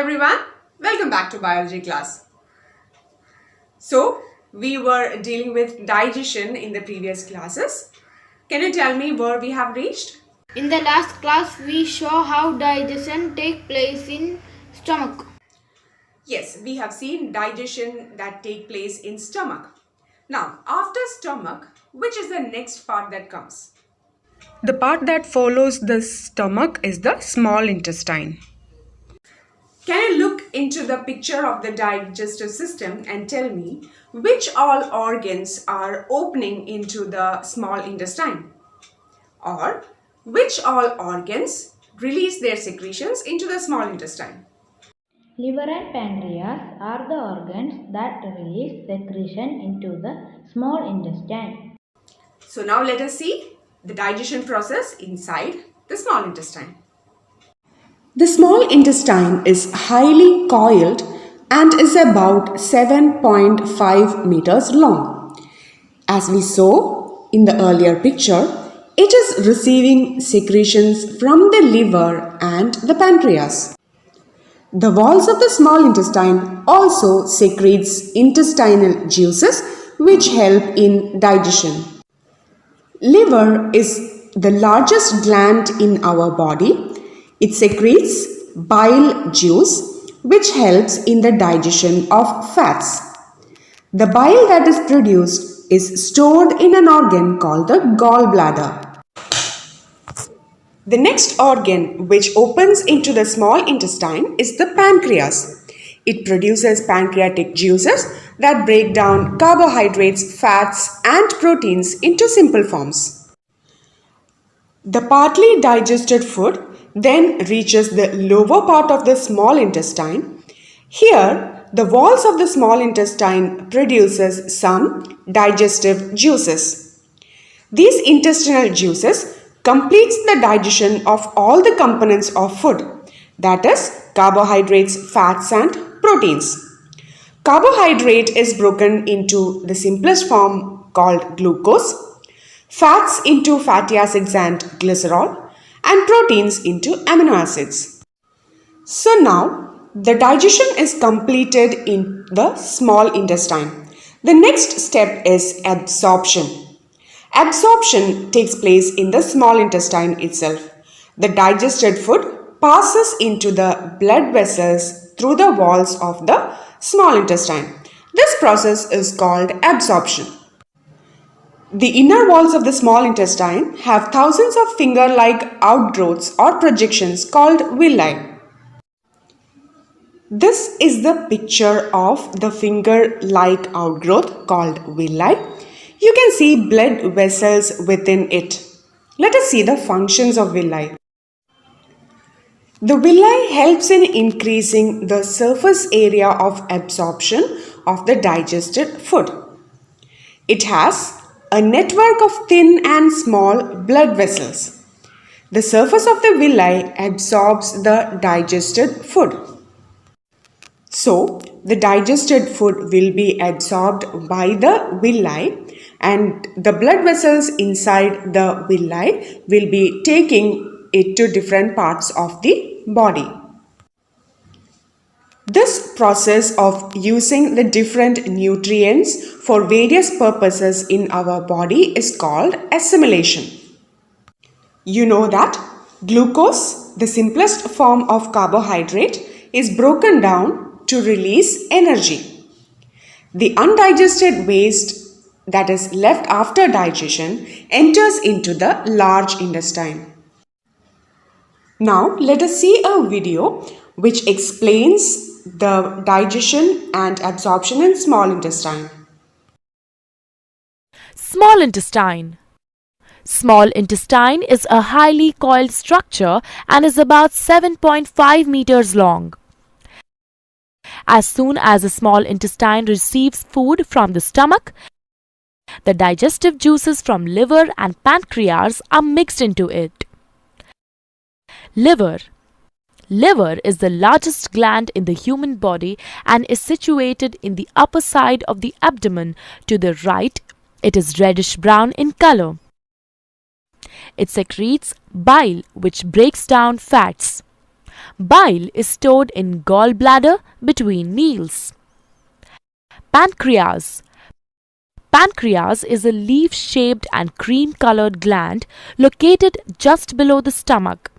everyone, welcome back to biology class. So, we were dealing with digestion in the previous classes. Can you tell me where we have reached? In the last class, we saw how digestion takes place in stomach. Yes, we have seen digestion that take place in stomach. Now, after stomach, which is the next part that comes? The part that follows the stomach is the small intestine. Can you look into the picture of the digestive system and tell me which all organs are opening into the small intestine? Or which all organs release their secretions into the small intestine? Liver and pancreas are the organs that release secretion into the small intestine. So now let us see the digestion process inside the small intestine. The small intestine is highly coiled and is about 7.5 meters long. As we saw in the earlier picture, it is receiving secretions from the liver and the pancreas. The walls of the small intestine also secretes intestinal juices which help in digestion. Liver is the largest gland in our body. It secretes bile juice which helps in the digestion of fats. The bile that is produced is stored in an organ called the gallbladder. The next organ which opens into the small intestine is the pancreas. It produces pancreatic juices that break down carbohydrates, fats, and proteins into simple forms. The partly digested food then reaches the lower part of the small intestine. Here, the walls of the small intestine produces some digestive juices. These intestinal juices completes the digestion of all the components of food, that is, carbohydrates, fats, and proteins. Carbohydrate is broken into the simplest form called glucose, fats into fatty acids and glycerol, and proteins into amino acids. So now, the digestion is completed in the small intestine. The next step is absorption. Absorption takes place in the small intestine itself. The digested food passes into the blood vessels through the walls of the small intestine. This process is called absorption. The inner walls of the small intestine have thousands of finger-like outgrowths or projections called villi. This is the picture of the finger-like outgrowth called villi. You can see blood vessels within it. Let us see the functions of villi. The villi helps in increasing the surface area of absorption of the digested food. It has a network of thin and small blood vessels. The surface of the villi absorbs the digested food. So, the digested food will be absorbed by the villi and the blood vessels inside the villi will be taking it to different parts of the body. This process of using the different nutrients for various purposes in our body is called assimilation. You know that glucose, the simplest form of carbohydrate, is broken down to release energy. The undigested waste that is left after digestion enters into the large intestine. Now let us see a video which explains the digestion and absorption in small intestine. Small intestine. Small intestine is a highly coiled structure and is about 7.5 meters long. As soon as the small intestine receives food from the stomach, the digestive juices from liver and pancreas are mixed into it. Liver. Liver is the largest gland in the human body and is situated in the upper side of the abdomen. To the right, it is reddish brown in color. It secretes bile, which breaks down fats. Bile is stored in gallbladder between meals. Pancreas. Pancreas is a leaf-shaped and cream-colored gland located just below the stomach.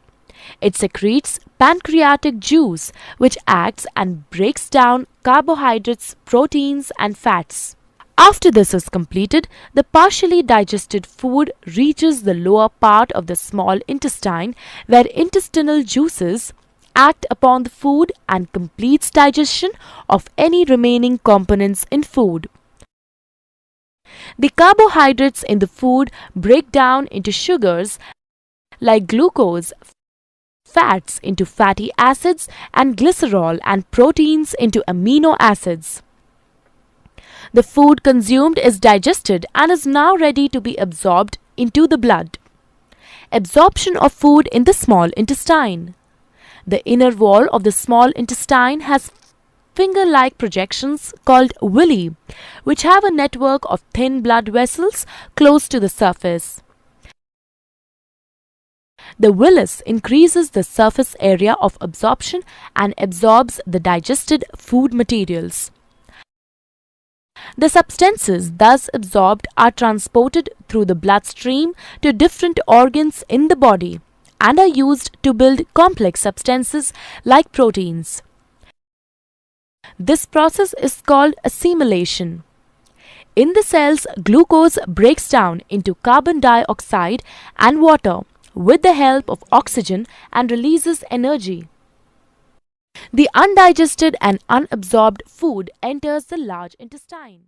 It secretes pancreatic juice, which acts and breaks down carbohydrates, proteins, and fats. After this is completed, the partially digested food reaches the lower part of the small intestine, where intestinal juices act upon the food and completes digestion of any remaining components in food. The carbohydrates in the food break down into sugars like glucose, fats into fatty acids, and glycerol, and proteins into amino acids. The food consumed is digested and is now ready to be absorbed into the blood. Absorption of food in the small intestine. The inner wall of the small intestine has finger-like projections called villi, which have a network of thin blood vessels close to the surface. The villus increases the surface area of absorption and absorbs the digested food materials. The substances thus absorbed are transported through the bloodstream to different organs in the body and are used to build complex substances like proteins. This process is called assimilation. In the cells, glucose breaks down into carbon dioxide and water with the help of oxygen and releases energy. The undigested and unabsorbed food enters the large intestine.